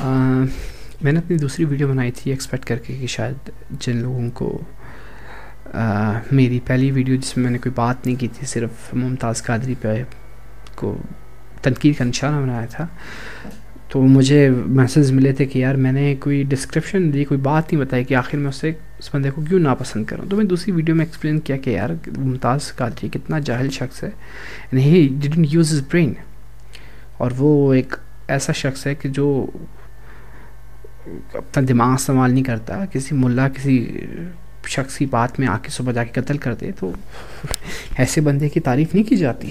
میں نے اپنی دوسری ویڈیو بنائی تھی ایکسپیکٹ کر کے کہ شاید جن لوگوں کو میری پہلی ویڈیو جس میں میں نے کوئی بات نہیں کی تھی، صرف ممتاز قادری پہ کو تنقید کا نشانہ بنایا تھا، تو مجھے میسیج ملے تھے کہ یار میں نے کوئی ڈسکرپشن دی، کوئی بات نہیں بتائی کہ آخر میں اس بندے کو کیوں ناپسند کروں. تو میں دوسری ویڈیو میں ایکسپلین کیا کہ یار ممتاز قادری کتنا جاہل شخص ہے، and he didn't use his brain, اور وہ ایک ایسا شخص ہے کہ جو اپنا دماغ استعمال نہیں کرتا. کسی ملا کسی شخص کی بات میں آ کے صبح جا کے قتل کر دے تو ایسے بندے کی تعریف نہیں کی جاتی،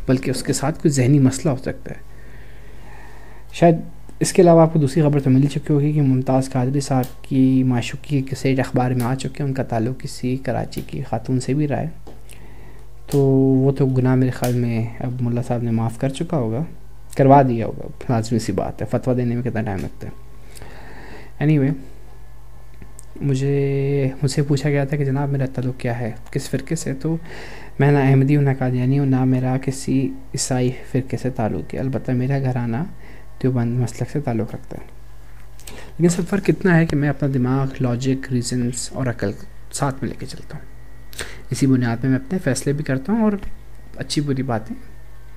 بلکہ اس کے ساتھ کوئی ذہنی مسئلہ ہو سکتا ہے. شاید اس کے علاوہ آپ کو دوسری خبر تو مل چکی ہوگی کہ ممتاز قادری صاحب کی معشوقی کسی اخبار میں آ چکے ہیں، ان کا تعلق کسی کراچی کی خاتون سے بھی رہا ہے. تو وہ تو گناہ میرے خیال میں اب ملا صاحب نے معاف کر چکا ہوگا، کروا دیا ہوگا، لازمی سی بات ہے، فتویٰ دینے میں کتنا ٹائم لگتا ہے. اینی وے مجھ سے پوچھا گیا تھا کہ جناب میرا تعلق کیا ہے، کس فرقے سے، تو میں نہ احمدی ہوں نہ قادیانی ہوں، نہ میرا کسی عیسائی فرقے سے تعلق ہے. البتہ میرا گھرانہ دیوبند مسلک سے تعلق رکھتا ہے. لیکن سب فرق اتنا ہے کہ میں اپنا دماغ، لاجک، ریزنز اور عقل ساتھ میں لے کے چلتا ہوں. اسی بنیاد پہ میں اپنے فیصلے بھی کرتا ہوں اور اچھی بری باتیں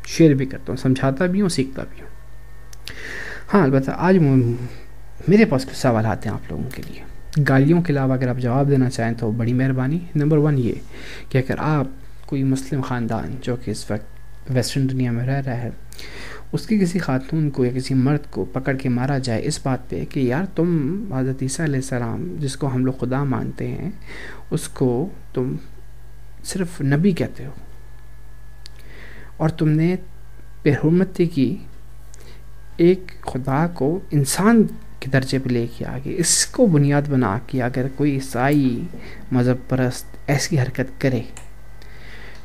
شیئر بھی کرتا ہوں، سمجھاتا بھی ہوں، سیکھتا بھی ہوں. ہاں البتہ آج میرے پاس کچھ سوالات ہیں آپ لوگوں کے لیے. گالیوں کے علاوہ اگر آپ جواب دینا چاہیں تو بڑی مہربانی. نمبر 1 یہ کہ اگر آپ کوئی مسلم خاندان جو کہ اس وقت ویسٹرن دنیا میں رہ رہا ہے، اس کی کسی خاتون کو یا کسی مرد کو پکڑ کے مارا جائے اس بات پہ کہ یار تم حضرت عیسیٰ علیہ السلام جس کو ہم لوگ خدا مانتے ہیں اس کو تم صرف نبی کہتے ہو، اور تم نے بے حرمتی کی ایک خدا کو انسان کے درجے پہ لے کے آگے، اس کو بنیاد بنا کے اگر کوئی عیسائی مذہب پرست ایسی حرکت کرے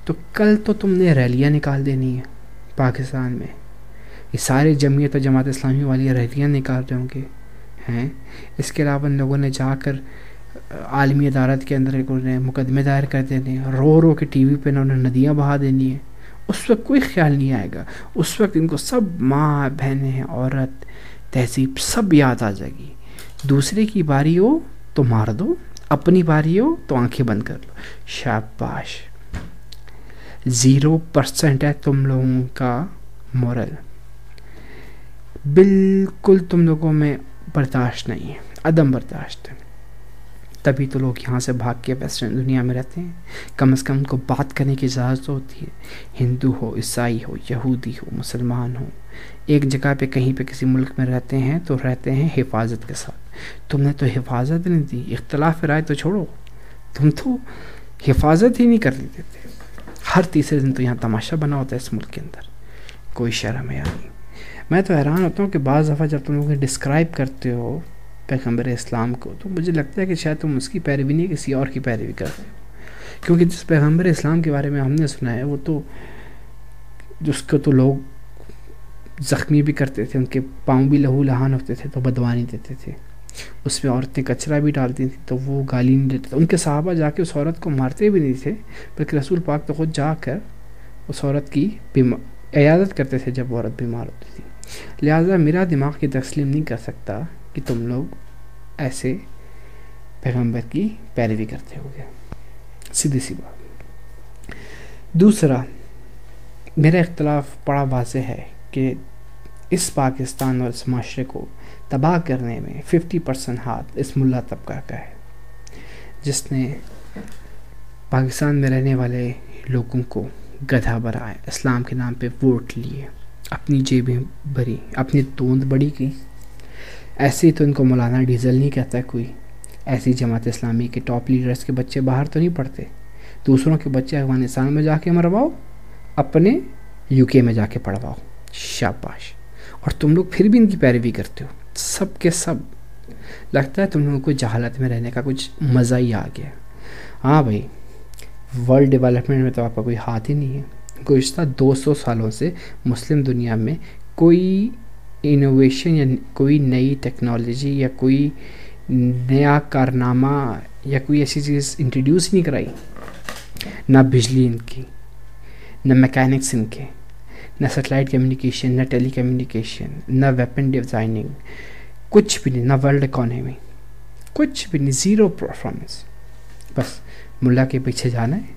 تو کل تو تم نے ریلیاں نکال دینی ہے پاکستان میں. یہ سارے جمعیت اور جماعت اسلامی والی ریلیاں نکال رہے ہوں گے ہیں. اس کے علاوہ ان لوگوں نے جا کر عالمی عدالت کے اندر مقدمے دائر کر دینے، رو رو کے ٹی وی پہ انہوں نے ندیاں بہا دینی ہیں. اس وقت کوئی خیال نہیں آئے گا، اس وقت ان کو سب ماں بہنیں عورت تہذیب سب یاد آ جائے گی. دوسرے کی باری ہو تو مار دو، اپنی باری ہو تو آنکھیں بند کر لو. شاباش. 0% ہے تم لوگوں کا مورل، بالکل تم لوگوں میں برداشت نہیں ہے، عدم برداشت ہے. تبھی تو لوگ یہاں سے بھاگ کے ویسٹرن دنیا میں رہتے ہیں. کم از کم ان کو بات کرنے کی اجازت ہوتی ہے. ہندو ہو، عیسائی ہو، یہودی ہو، مسلمان ہو، ایک جگہ پہ کہیں پہ کسی ملک میں رہتے ہیں تو رہتے ہیں حفاظت کے ساتھ. تم نے تو حفاظت نہیں دی. اختلاف رائے تو چھوڑو، تم تو حفاظت ہی نہیں کر لیتے تھے. ہر تیسرے دن تو یہاں تماشا بنا ہوتا ہے اس ملک کے اندر. کوئی شرم ہے نہیں. میں تو حیران ہوتا ہوں کہ بعض دفعہ جب تم لوگ ڈسکرائب کرتے ہو پیغمبر اسلام کو تو مجھے لگتا ہے کہ شاید تم اس کی پیروی نہیں کسی اور کی پیروی کرتے ہو. کیونکہ جس پیغمبر اسلام کے بارے میں ہم نے سنا ہے وہ تو جس کو تو لوگ زخمی بھی کرتے تھے، ان کے پاؤں بھی لہو لہان ہوتے تھے تو بدوا نہیں دیتے تھے. اس میں عورتیں کچرا بھی ڈالتی تھیں تو وہ گالی نہیں دیتے تھے. ان کے صحابہ جا کے اس عورت کو مارتے بھی نہیں تھے، بلکہ رسول پاک تو خود جا کر اس عورت کی عیادت کرتے تھے جب وہ عورت بیمار ہوتی تھی. لہٰذا میرا دماغ یہ تسلیم نہیں کر سکتا کہ تم لوگ ایسے پیغمبر کی پیروی کرتے ہو گے. سیدھی سی بات. دوسرا، میرا اختلاف بڑا واضح ہے کہ اس پاکستان اور اس معاشرے کو تباہ کرنے میں 50% ہاتھ اس ملا طبقہ کا ہے، جس نے پاکستان میں رہنے والے لوگوں کو گدھا بنایا، اسلام کے نام پہ ووٹ لیے، اپنی جیبیں بھری، اپنی توند بڑی کی. ایسے ہی تو ان کو مولانا ڈیزل نہیں کہتا ہے کوئی. ایسی جماعت اسلامی کے ٹاپ لیڈرز کے بچے باہر تو نہیں پڑھتے. دوسروں کے بچے افغانستان میں جا کے مرواؤ، اپنے UK میں جا کے پڑھواؤ. شاباش. اور تم لوگ پھر بھی ان کی پیروی کرتے ہو. سب کے سب لگتا ہے تم لوگوں کو جہالت میں رہنے کا کچھ مزہ ہی آ گیا. ہاں بھائی، ورلڈ ڈیولپمنٹ میں تو آپ کا کوئی ہاتھ ہی نہیں ہے. گزشتہ 200 سالوں سے مسلم دنیا میں کوئی انوویشن یا کوئی نئی ٹیکنالوجی یا کوئی نیا کارنامہ یا کوئی ایسی چیز انٹروڈیوس نہیں کرائی. نہ بجلی ان کی، نہ میکینکس ان کے، نہ سیٹلائٹ کمیونیکیشن، نہ ٹیلی کمیونیکیشن، نہ ویپن ڈیزائننگ، کچھ بھی نہیں، نہ ورلڈ اکانومی، کچھ بھی نہیں، زیرو پرفارمنس. بس ملا کے پیچھے جانا ہے،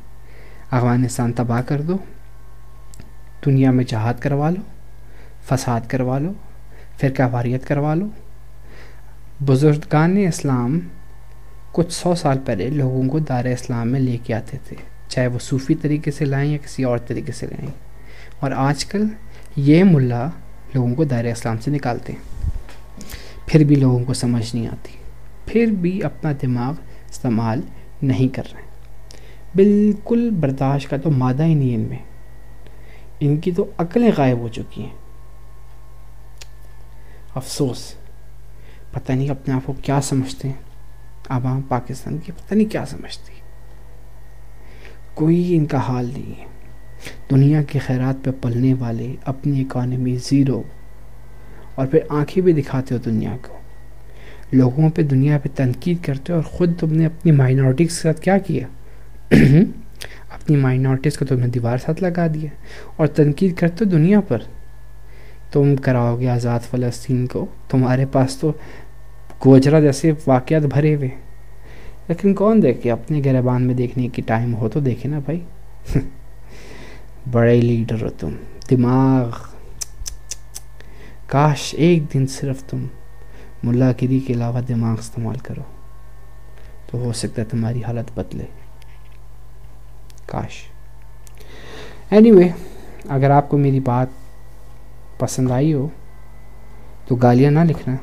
افغانستان تباہ کر دو، دنیا میں جہاد کروا لو، فساد کروا لو، فرقہ واریت کروا لو. بزرگان اسلام کچھ 100 سال پہلے لوگوں کو دار اسلام میں لے کے آتے تھے، چاہے وہ صوفی طریقے سے لائیں یا کسی اور طریقے سے لائیں، اور آج کل یہ ملا لوگوں کو دائرہ اسلام سے نکالتے ہیں. پھر بھی لوگوں کو سمجھ نہیں آتی، پھر بھی اپنا دماغ استعمال نہیں کر رہے ہیں. بالکل برداشت کا تو مادہ ہی نہیں ان میں، ان کی تو عقلیں غائب ہو چکی ہیں. افسوس، پتہ نہیں اپنے آپ کو کیا سمجھتے ہیں عوام پاکستان کی، پتہ نہیں کیا سمجھتی. کوئی ان کا حال نہیں ہے. دنیا کے خیرات پہ پلنے والے، اپنی اکانومی زیرو، اور پھر آنکھیں بھی دکھاتے ہو دنیا کو، لوگوں پہ دنیا پہ تنقید کرتے ہو، اور خود تم نے اپنی مائنورٹی کے ساتھ کیا کیا؟ اپنی مائنورٹیز کو تم نے دیوار ساتھ لگا دیا، اور تنقید کرتے ہو دنیا پر. تم کراؤ گے آزاد فلسطین کو، تمہارے پاس تو گوجرا جیسے واقعات بھرے ہوئے، لیکن کون دیکھے؟ اپنے گریبان میں دیکھنے کی ٹائم ہو تو دیکھے نا بھائی. بڑے لیڈر ہو تم، دماغ. کاش ایک دن صرف تم ملا گیری کے علاوہ دماغ استعمال کرو تو ہو سکتا ہے تمہاری حالت بدلے. کاش. اینی اگر آپ کو میری بات پسند آئی ہو تو گالیاں نہ لکھنا،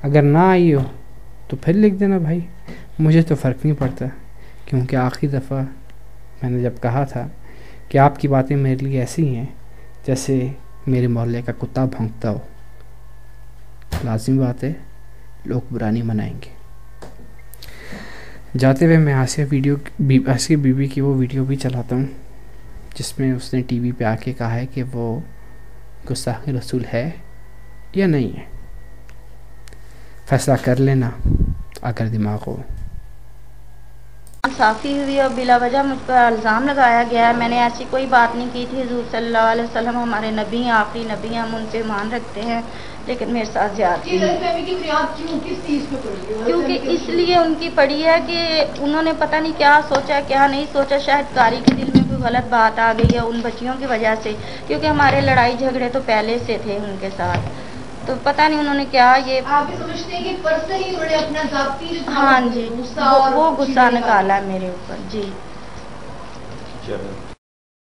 اگر نہ آئی ہو تو پھر لکھ دینا بھائی، مجھے تو فرق نہیں پڑتا. کیونکہ آخری دفعہ میں نے جب کہا تھا کہ آپ کی باتیں میرے لیے ایسی ہیں جیسے میرے محلے کا کتا بھونکتا ہو، لازمی بات ہے لوگ برا نہیں منائیں گے. جاتے ہوئے میں آسیہ بی بی کی وہ ویڈیو بھی چلاتا ہوں جس میں اس نے ٹی وی پہ آ کے کہا ہے کہ وہ گستاخ رسول ہے یا نہیں ہے. فیصلہ کر لینا اگر دماغ ہو. صافی ہوئی اور بلا وجہ مجھ پر الزام لگایا گیا ہے. میں نے ایسی کوئی بات نہیں کی تھی. حضور صلی اللہ علیہ وسلم ہمارے نبی ہیں، آخری نبی ہیں، ہم ان سے ایمان رکھتے ہیں، لیکن میرے ساتھ زیادتی کیونکہ اس لیے ان کی پڑی ہے کہ انہوں نے پتہ نہیں کیا سوچا کیا نہیں سوچا. شاید قاری کے دل میں کوئی غلط بات آ گئی ہے ان بچیوں کی وجہ سے، کیونکہ ہمارے لڑائی جھگڑے تو پہلے سے تھے ان کے ساتھ. تو پتہ نہیں انہوں نے کیا یہ آپ سمجھتے ہیں کہ پرسنلی انہوں نے اپنا ذاتی ہاں جی وہ غصہ نکالا ہے میرے اوپر. جی